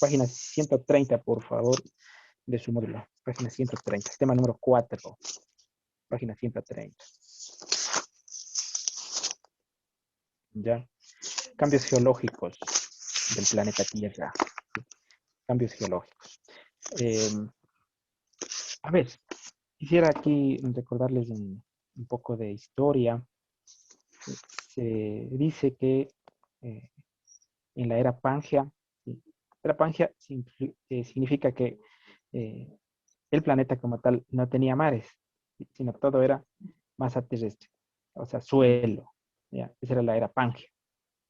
Página 130, por favor, de su módulo. Página 130, tema número 4. Página 130. ¿Ya? Cambios geológicos del planeta Tierra. Cambios geológicos. A ver, quisiera aquí recordarles un poco de historia. Se dice que en la era Pangea, era Pangea significa que el planeta como tal no tenía mares, sino todo era masa terrestre, o sea, suelo. ¿Ya? Esa era la era Pangea,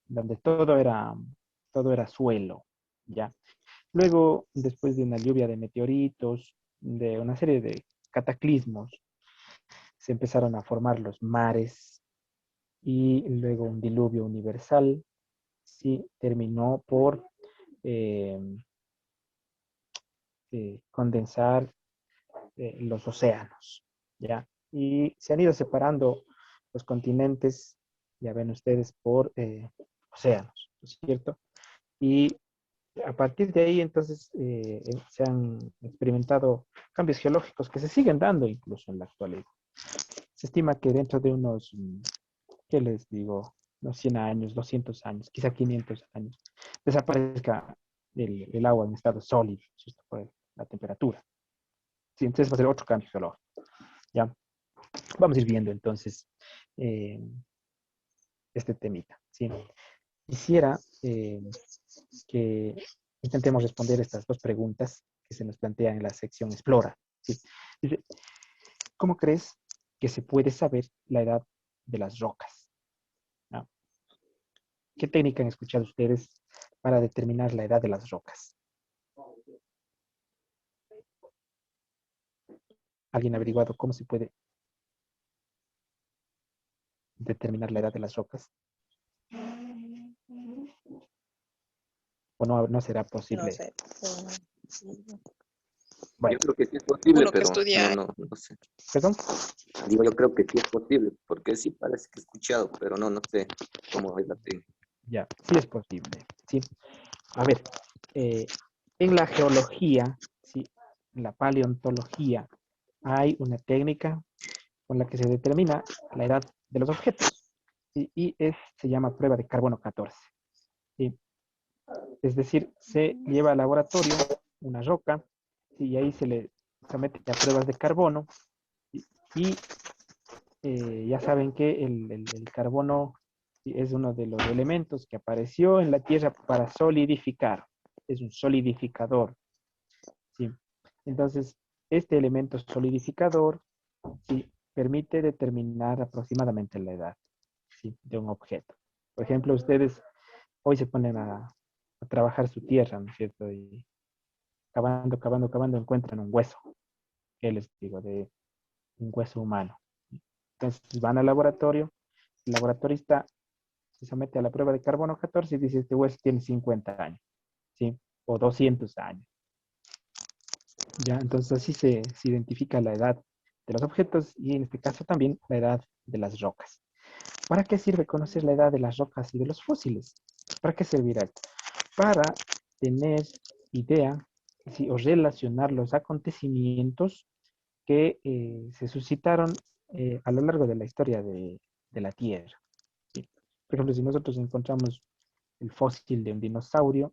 donde todo era suelo. ¿Ya? Luego, después de una lluvia de meteoritos, de una serie de cataclismos, se empezaron a formar los mares y luego un diluvio universal, sí, terminó por condensar los océanos, ¿ya? Y se han ido separando los continentes, ya ven ustedes, por océanos, ¿no es cierto? Y a partir de ahí, entonces, se han experimentado cambios geológicos que se siguen dando incluso en la actualidad. Se estima que dentro de unos, ¿qué les digo? Unos 100 años, 200 años, quizá 500 años, desaparezca el agua en estado sólido, esto por la temperatura. Sí, entonces va a ser otro cambio geológico. ¿Ya? Vamos a ir viendo entonces este temita. ¿Sí? Quisiera que intentemos responder estas dos preguntas que se nos plantean en la sección Explora. ¿Sí? Dice, ¿cómo crees que se puede saber la edad de las rocas? ¿No? ¿Qué técnica han escuchado ustedes para determinar la edad de las rocas? ¿Alguien ha averiguado cómo se puede determinar la edad de las rocas? ¿O no será No posible? sé. Bueno, Yo creo que sí es posible, Uno que pero estudia. no sé. ¿perdón? Digo, yo creo que sí es posible, porque sí parece que he escuchado, pero no sé cómo es la técnica. Ya, sí es posible. Sí. A ver, en la geología, sí, en la paleontología, hay una técnica con la que se determina la edad de los objetos. ¿Sí? Y se llama prueba de carbono 14. ¿Sí? Es decir, se lleva al laboratorio una roca, ¿sí? Y ahí se le somete a pruebas de carbono. ¿Sí? Y ya saben que el carbono es uno de los elementos que apareció en la Tierra para solidificar. Es un solidificador. ¿Sí? Entonces, este elemento solidificador, ¿sí?, permite determinar aproximadamente la edad, ¿sí?, de un objeto. Por ejemplo, ustedes hoy se ponen a trabajar su tierra, ¿no es cierto? Y cavando, encuentran un hueso, ¿qué les digo? De un hueso humano. Entonces van al laboratorio, el laboratorista se somete a la prueba de carbono 14 y dice, este hueso tiene 50 años, ¿sí? O 200 años. Ya, entonces así se identifica la edad de los objetos y en este caso también la edad de las rocas. ¿Para qué sirve conocer la edad de las rocas y de los fósiles? ¿Para qué servirá? Para tener idea, ¿sí?, o relacionar los acontecimientos que se suscitaron a lo largo de la historia de la Tierra. ¿Sí? Por ejemplo, si nosotros encontramos el fósil de un dinosaurio,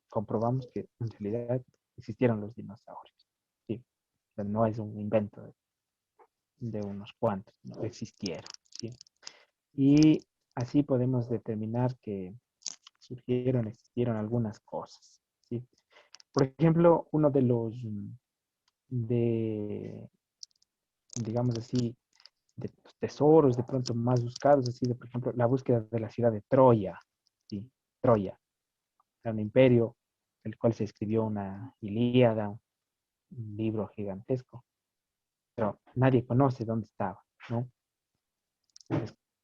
comprobamos que en realidad existieron los dinosaurios. ¿Sí? O sea, no es un invento de unos cuantos, no existieron. ¿Sí? Y así podemos determinar que existieron algunas cosas. ¿Sí? Por ejemplo, uno de los, digamos así, de los tesoros de pronto más buscados, así de, por ejemplo, la búsqueda de la ciudad de Troya. ¿Sí? Troya, era un imperio el cual se escribió una Ilíada, un libro gigantesco, pero nadie conoce dónde estaba, ¿no?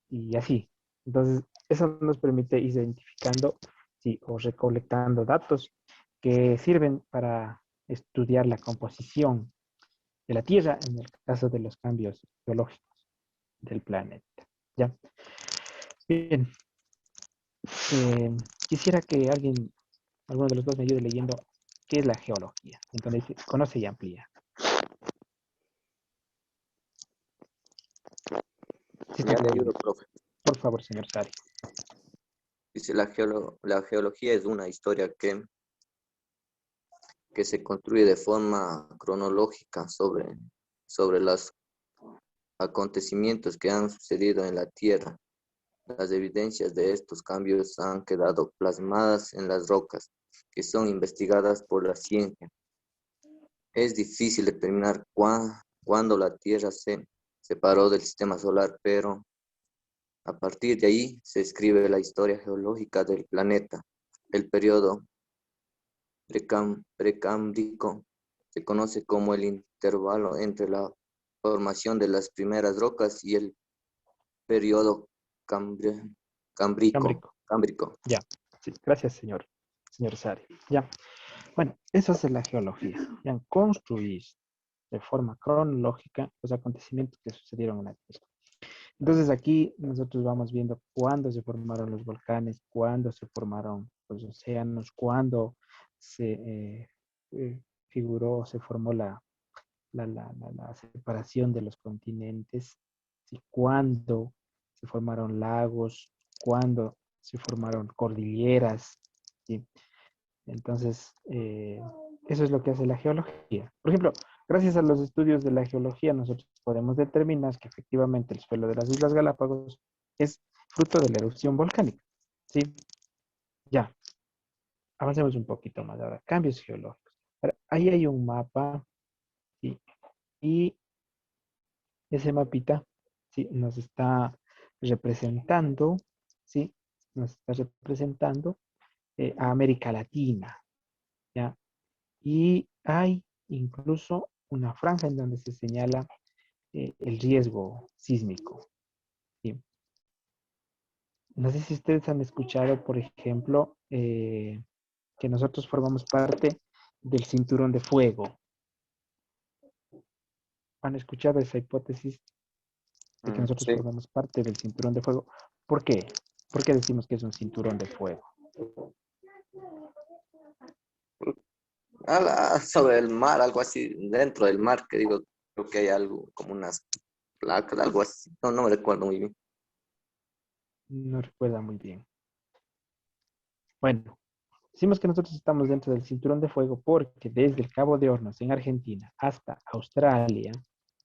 Y así. Entonces, eso nos permite ir identificando, sí, o recolectando datos que sirven para estudiar la composición de la Tierra en el caso de los cambios geológicos del planeta. ¿Ya? Bien. Eh, Quisiera que alguno de los dos me ayude leyendo qué es la geología. Entonces, conoce y amplía. Si está Ya le disponible. ayudo, profe. Por favor, señor Sari. Dice, la geología es una historia que se construye de forma cronológica sobre los acontecimientos que han sucedido en la Tierra. Las evidencias de estos cambios han quedado plasmadas en las rocas, que son investigadas por la ciencia. Es difícil determinar cuándo la Tierra se separó del sistema solar, pero a partir de ahí se escribe la historia geológica del planeta. El periodo precámbrico se conoce como el intervalo entre la formación de las primeras rocas y el periodo cambri- cámbrico. Cámbrico. cámbrico. Ya. Sí, gracias, señor Sari. Ya. Bueno, eso es la geología. Ya, construir de forma cronológica los acontecimientos que sucedieron en la Tierra. Entonces aquí nosotros vamos viendo cuándo se formaron los volcanes, cuándo se formaron los océanos, cuándo se figuró, se formó la separación de los continentes, ¿sí? Cuándo se formaron lagos, cuándo se formaron cordilleras, ¿sí? Entonces, eso es lo que hace la geología. Por ejemplo, gracias a los estudios de la geología, nosotros podemos determinar que efectivamente el suelo de las Islas Galápagos es fruto de la erupción volcánica. ¿Sí? Ya, avancemos un poquito más ahora. Cambios geológicos. Ahora, ahí hay un mapa, ¿sí? Y ese mapita, ¿sí? Nos está representando, ¿sí? Nos está representando a América Latina, ¿ya? Y hay incluso una franja en donde se señala el riesgo sísmico, ¿sí? No sé si ustedes han escuchado, por ejemplo, que nosotros formamos parte del cinturón de fuego. ¿Han escuchado esa hipótesis de que nosotros Sí. formamos parte del cinturón de fuego? ¿Por qué? ¿Por qué decimos que es un cinturón de fuego? Sobre el mar, algo así, dentro del mar, que digo, creo que hay algo, como unas placas, algo así. No, no me recuerdo muy bien. No recuerda muy bien. Bueno, decimos que nosotros estamos dentro del cinturón de fuego porque desde el Cabo de Hornos en Argentina hasta Australia,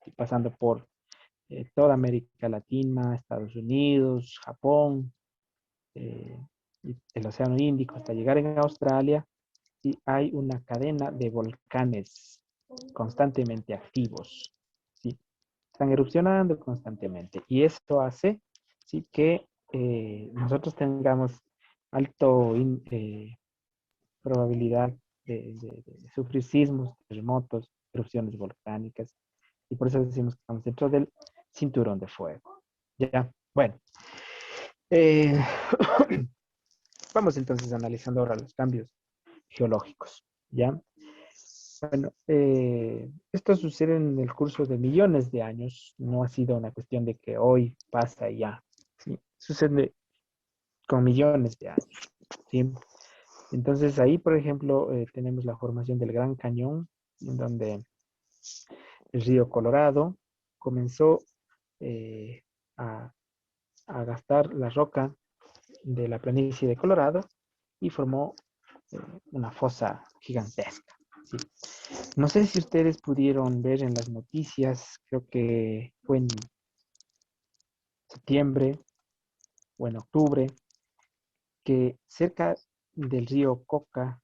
y pasando por toda América Latina, Estados Unidos, Japón, y el Océano Índico, hasta llegar en Australia, sí hay una cadena de volcanes constantemente activos, ¿sí? Están erupcionando constantemente y esto hace, sí, que nosotros tengamos alto probabilidad de sufrir sismos, terremotos, erupciones volcánicas. Y por eso decimos que estamos dentro del cinturón de fuego. Ya, bueno. Eh, Vamos entonces analizando ahora los cambios geológicos. Ya, bueno, esto sucede en el curso de millones de años. No ha sido una cuestión de que hoy pasa y ya. ¿Sí? Sucede con millones de años. ¿Sí? Entonces ahí, por ejemplo, tenemos la formación del Gran Cañón, en donde el río Colorado comenzó eh, a, a gastar la roca de la planicie de Colorado y formó eh, una fosa gigantesca. ¿Sí? No sé si ustedes pudieron ver en las noticias, creo que fue en septiembre o en octubre, que cerca del río Coca,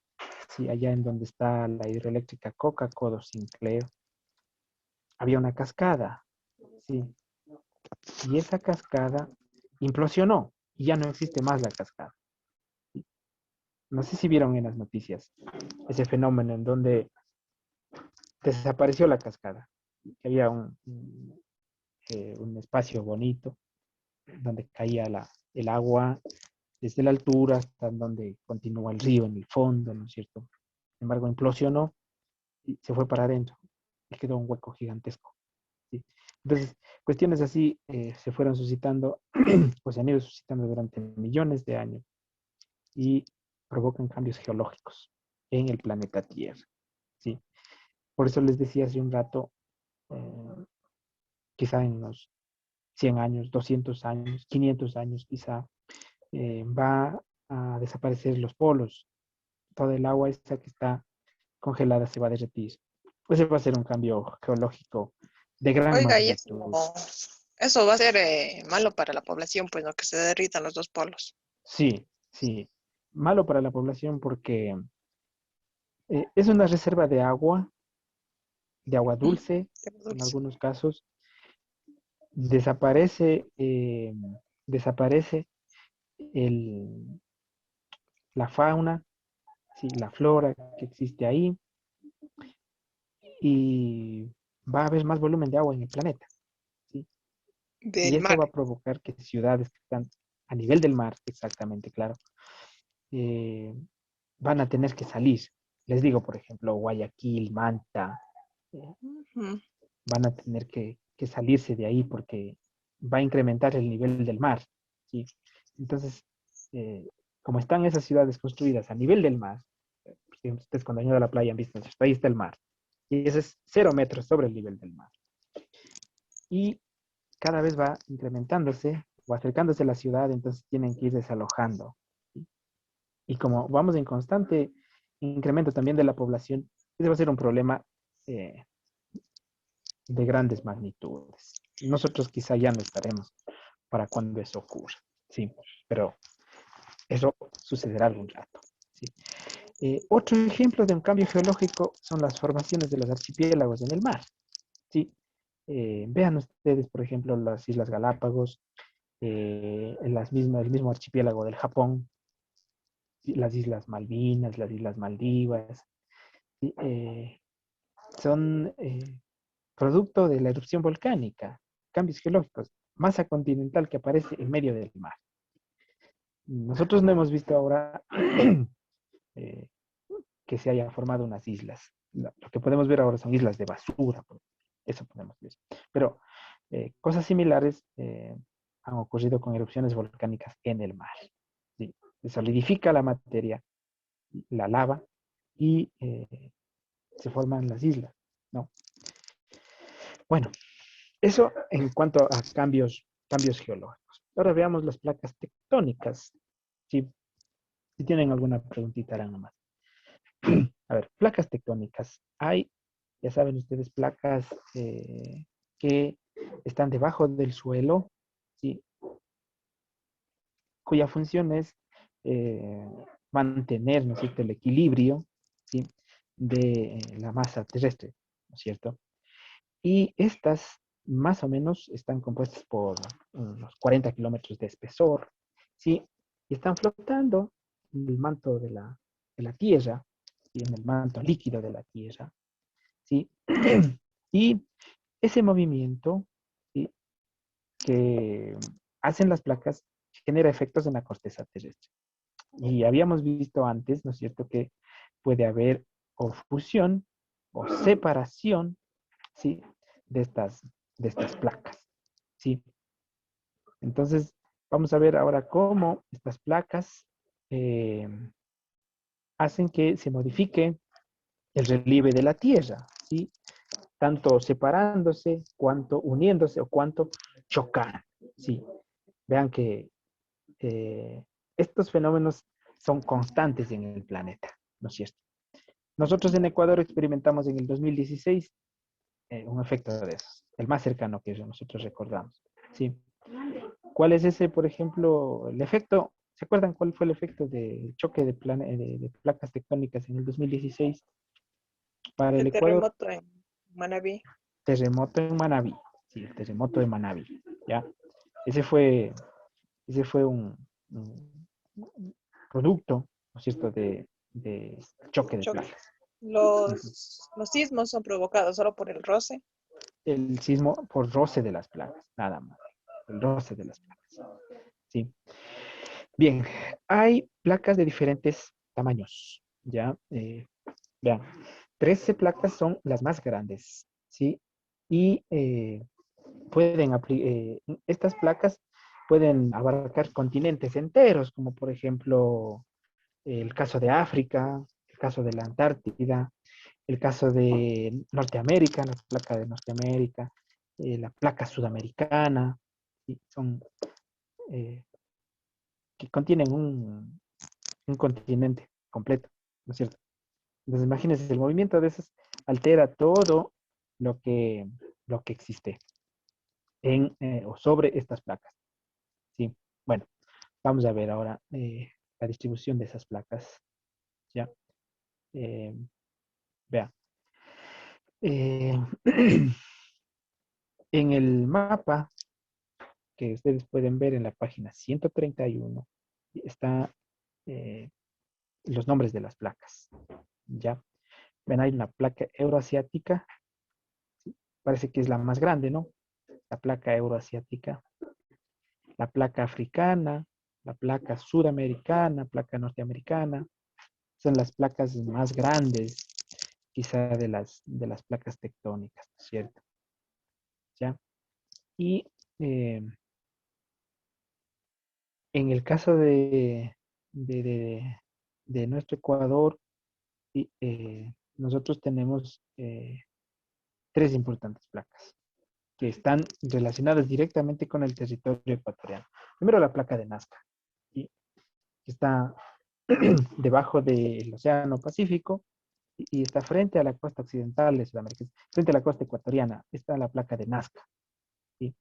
sí, allá en donde está la hidroeléctrica Coca Codo Sinclair, había una cascada, sí, y esa cascada implosionó y ya no existe más la cascada. No sé si vieron en las noticias ese fenómeno en donde desapareció la cascada, que había un espacio bonito donde caía el agua desde la altura hasta donde continúa el río en el fondo, ¿no es cierto? Sin embargo, implosionó y se fue para adentro y quedó un hueco gigantesco. ¿Sí? Entonces, cuestiones así se fueron suscitando, pues se han ido suscitando durante millones de años. y provocan cambios geológicos en el planeta Tierra. ¿Sí? Por eso les decía hace un rato, quizá en unos 100 años, 200 años, 500 años quizá, va a desaparecer los polos. Toda el agua esa que está congelada se va a derretir. Ese va a ser un cambio geológico de gran Oiga, y magnitud. eso va a ser malo para la población, pues, ¿no? Que se derritan los dos polos. Sí, sí. Malo para la población porque es una reserva de agua Mm, dulce qué en dulce. algunos casos. Desaparece, desaparece el, la fauna, sí, la flora que existe ahí y va a haber más volumen de agua en el planeta. ¿Sí? Y Del eso mar. va a provocar que ciudades que están a nivel del mar, exactamente, claro, eh, van a tener que salir. Les digo, por ejemplo, Guayaquil, Manta, eh, Ujú. van a tener que salirse de ahí porque va a incrementar el nivel del mar. ¿Sí? Entonces, eh, como están esas ciudades construidas a nivel del mar, porque ustedes cuando han ido a la playa han visto, ahí está el mar, y ese es 0 metros sobre el nivel del mar. Y cada vez va incrementándose o acercándose a la ciudad, entonces tienen que ir desalojando. ¿Sí? Y como vamos en constante incremento también de la población, ese va a ser un problema eh, de grandes magnitudes. Nosotros quizá ya no estaremos para cuando eso ocurra, sí, pero eso sucederá algún rato. ¿Sí? Otro ejemplo de un cambio geológico son las formaciones de los archipiélagos en el mar. ¿Sí? Vean ustedes, por ejemplo, las Islas Galápagos, el mismo archipiélago del Japón, las Islas Malvinas, las Islas Maldivas, ¿sí? Son producto de la erupción volcánica, cambios geológicos, masa continental que aparece en medio del mar. Nosotros no hemos visto ahora eh, que se haya formado unas islas. Lo que podemos ver ahora son islas de basura, eso podemos ver. Pero cosas similares han ocurrido con erupciones volcánicas en el mar. ¿Sí? Se solidifica la materia, la lava, y se forman las islas, ¿no? Bueno, eso en cuanto a cambios geológicos. Ahora veamos las placas tectónicas. Si, si tienen alguna preguntita, harán nomás. A ver, placas tectónicas. Hay, ya saben ustedes, placas que están debajo del suelo, ¿sí? Cuya función es eh, mantener, ¿no es cierto?, el equilibrio, ¿sí?, de la masa terrestre, ¿no es cierto? Y estas más o menos están compuestas por unos 40 kilómetros de espesor, ¿sí? Y están flotando en el manto de la Tierra, y en el manto líquido de la Tierra, ¿sí? Y ese movimiento, ¿sí?, que hacen las placas genera efectos en la corteza terrestre. Y habíamos visto antes, ¿no es cierto?, que puede haber o fusión o separación, ¿sí?, de estas, de estas placas, ¿sí? Entonces, vamos a ver ahora cómo estas placas eh, hacen que se modifique el relieve de la Tierra, ¿sí? Tanto separándose, cuanto uniéndose o cuanto chocando, ¿sí? Vean que estos fenómenos son constantes en el planeta, ¿no es cierto? Nosotros en Ecuador experimentamos en el 2016 un efecto de esos, el más cercano que nosotros recordamos, ¿sí? ¿Cuál es ese, por ejemplo, el efecto? ¿Se acuerdan cuál fue el efecto del choque de placas tectónicas en el 2016 para el El Ecuador? terremoto en Manabí. Terremoto en Manabí, sí, el terremoto de Manabí, ¿ya? Ese fue, ese fue un producto, ¿no es cierto?, de choque de Choque. placas. Ujú. Los sismos son provocados solo por el roce. El sismo por roce de las placas, nada más. El roce de las placas. Sí. Bien, hay placas de diferentes tamaños. Ya, vean, 13 placas son las más grandes, ¿sí? Y estas placas pueden abarcar continentes enteros, como por ejemplo el caso de África, el caso de la Antártida, el caso de Norteamérica, la placa de Norteamérica, la placa sudamericana, ¿sí? Son eh, que contienen un continente completo, ¿no es cierto? Entonces, imagínense, el movimiento de esas altera todo lo que, lo que existe en o sobre estas placas, ¿sí? Bueno, vamos a ver ahora la distribución de esas placas, ¿ya? Eh, vea. Eh, en el mapa que ustedes pueden ver en la página 131 está los nombres de las placas, ¿ya? Ven, hay una placa euroasiática, parece que es la más grande, ¿no? La placa euroasiática, la placa africana, la placa sudamericana, placa norteamericana, son las placas más grandes, quizá de las placas tectónicas, ¿cierto? ¿Ya? Y eh, en el caso de, de- de nuestro Ecuador, nosotros tenemos tres importantes placas que están relacionadas directamente con el territorio ecuatoriano. Primero, la placa de Nazca, ¿sí? Que está debajo del Océano Pacífico y está frente a la costa occidental de Sudamérica, frente a la costa ecuatoriana. Está la placa de Nazca, ¿sí?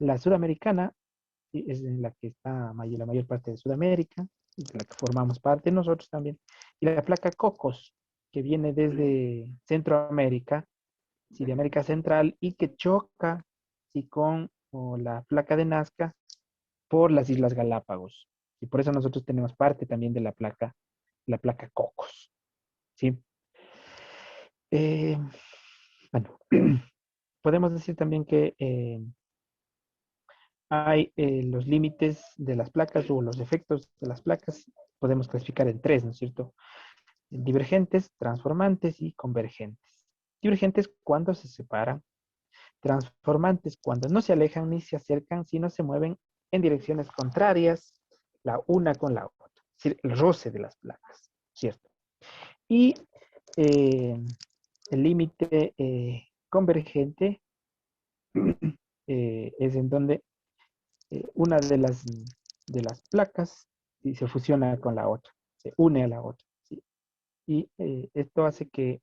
La sudamericana, ¿sí? Es en la que está la mayor parte de Sudamérica, y de la que formamos parte nosotros también. Y la placa Cocos, que viene desde Centroamérica, ¿sí? De América Central, y que choca, ¿sí? Con la placa de Nazca por las Islas Galápagos. Y por eso nosotros tenemos parte también de la placa Cocos, ¿sí? Eh, bueno, podemos decir también que hay los límites de las placas o los efectos de las placas, podemos clasificar en tres, ¿no es cierto? Divergentes, transformantes y convergentes. Divergentes cuando se separan, transformantes cuando no se alejan ni se acercan, sino se mueven en direcciones contrarias, la una con la otra. Es decir, el roce de las placas, ¿cierto? Y eh, el límite convergente es en donde una de las placas, ¿sí? Se fusiona con la otra, se une a la otra, ¿sí? Y esto hace que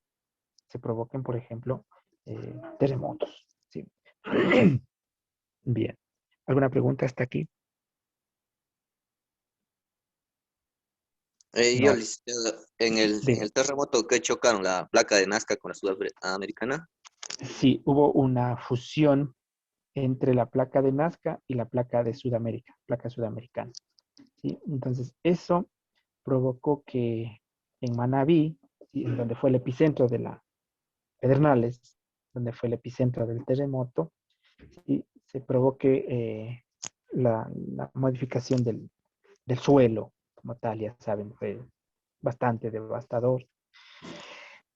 se provoquen, por ejemplo, terremotos, ¿sí? Bien. ¿Alguna pregunta hasta aquí? Yo, No. licenciado, en Diga. el terremoto que chocaron la placa de Nazca con la sudamericana. Sí, hubo una fusión entre la placa de Nazca y la placa de Sudamérica, placa sudamericana, ¿sí? Entonces, eso provocó que en Manabí, ¿sí? En donde fue el epicentro de la Pedernales, donde fue el epicentro del terremoto, ¿sí? Se provoque la modificación del suelo como tal, ya saben, fue bastante devastador.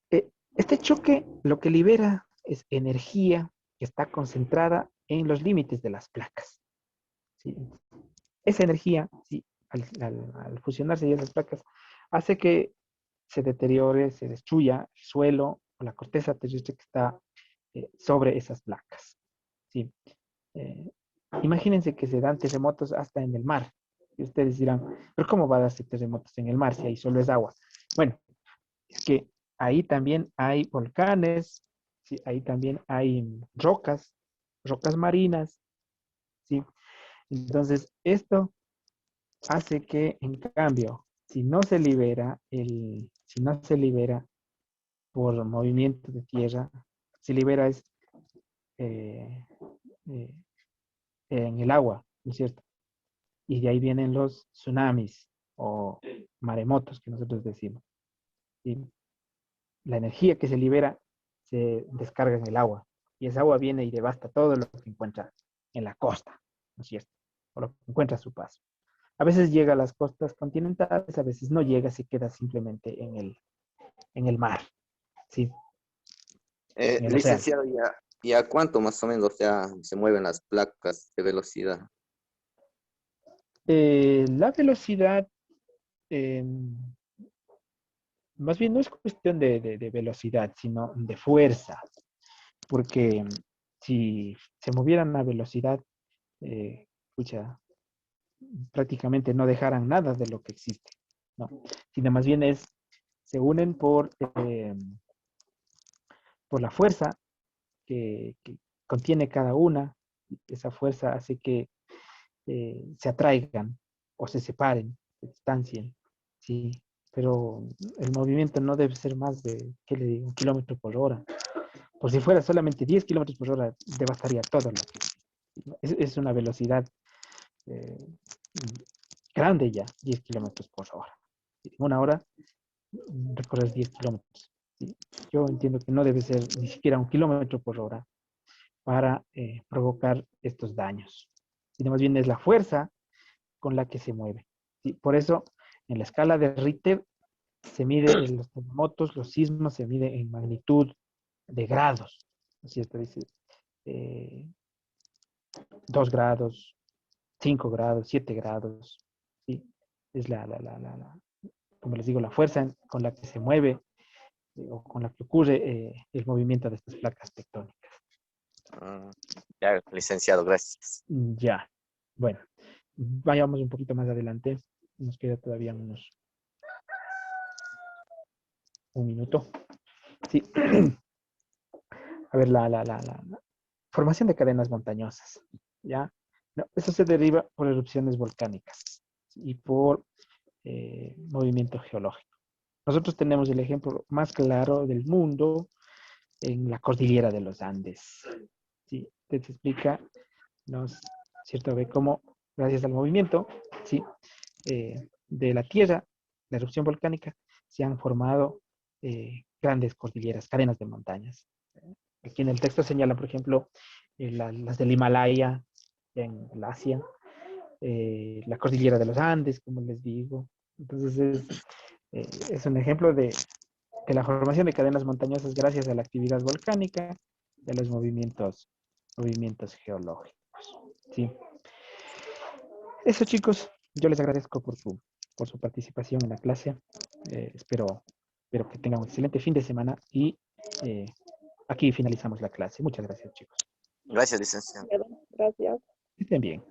Este choque lo que libera es energía que está concentrada en los límites de las placas, ¿sí? Esa energía, ¿sí? Al fusionarse esas placas, hace que se deteriore, se destruya el suelo o la corteza terrestre que está sobre esas placas, ¿sí? Eh, Imagínense que se dan terremotos hasta en el mar. Y ustedes dirán, pero ¿cómo va a darse terremotos en el mar si ahí solo es agua? Bueno, es que ahí también hay volcanes, ¿sí? Ahí también hay rocas, rocas marinas, ¿sí? Entonces, esto hace que, en cambio, si no se libera por movimiento de tierra, se libera es eh, eh, en el agua, ¿no es cierto? Y de ahí vienen los tsunamis o maremotos que nosotros decimos, ¿sí? La energía que se libera se descarga en el agua y esa agua viene y devasta todo lo que encuentra en la costa, ¿no es cierto? O lo que encuentra a su paso. A veces llega a las costas continentales, a veces no llega, se queda simplemente en el mar, ¿sí? En el océano. Licenciado, ¿y a cuánto más o menos ya se mueven las placas de velocidad? La velocidad, eh, más bien no es cuestión de velocidad, sino de fuerza, porque si se movieran a velocidad, pucha, prácticamente no dejaran nada de lo que existe, ¿no? Sino más bien se unen por la fuerza que contiene cada una. Esa fuerza hace que se atraigan o se separen, se distancien, ¿sí? Pero el movimiento no debe ser más de, ¿qué le digo?, 1 km/h. Por si fuera solamente 10 km/h, devastaría todo lo que es una velocidad eh, grande ya, 10 km/h. En 1 hora recorrer 10 kilómetros. ¿Sí? Yo entiendo que no debe ser ni siquiera 1 km/h para provocar estos daños, sino más bien es la fuerza con la que se mueve. ¿Sí? Por eso, en la escala de Richter se mide en los terremotos, los sismos se mide en magnitud de grados. ¿No es cierto? Dice 2 grados, 5 grados, 7 grados. ¿Sí? Es como les digo, la fuerza con la que se mueve o con la que ocurre el movimiento de estas placas tectónicas. Ya, licenciado, gracias. Ya, bueno, vayamos un poquito más adelante. Nos queda todavía un minuto. Sí. A ver, la formación de cadenas montañosas. ¿Ya? No, eso se deriva por erupciones volcánicas y por movimiento geológico. Nosotros tenemos el ejemplo más claro del mundo en la cordillera de los Andes. ¿Sí? Te explica, ¿cierto? Ve cómo, gracias al movimiento, ¿sí? De la Tierra, la erupción volcánica, se han formado grandes cordilleras, cadenas de montañas. Aquí en el texto señala, por ejemplo, las del Himalaya, en el Asia, la cordillera de los Andes, como les digo. Entonces, es un ejemplo de la formación de cadenas montañosas gracias a la actividad volcánica y a los movimientos geológicos. ¿Sí? Eso, chicos, yo les agradezco por su participación en la clase. Espero que tengan un excelente fin de semana y aquí finalizamos la clase. Muchas gracias, chicos. Gracias, licenciado. Gracias. Que estén bien.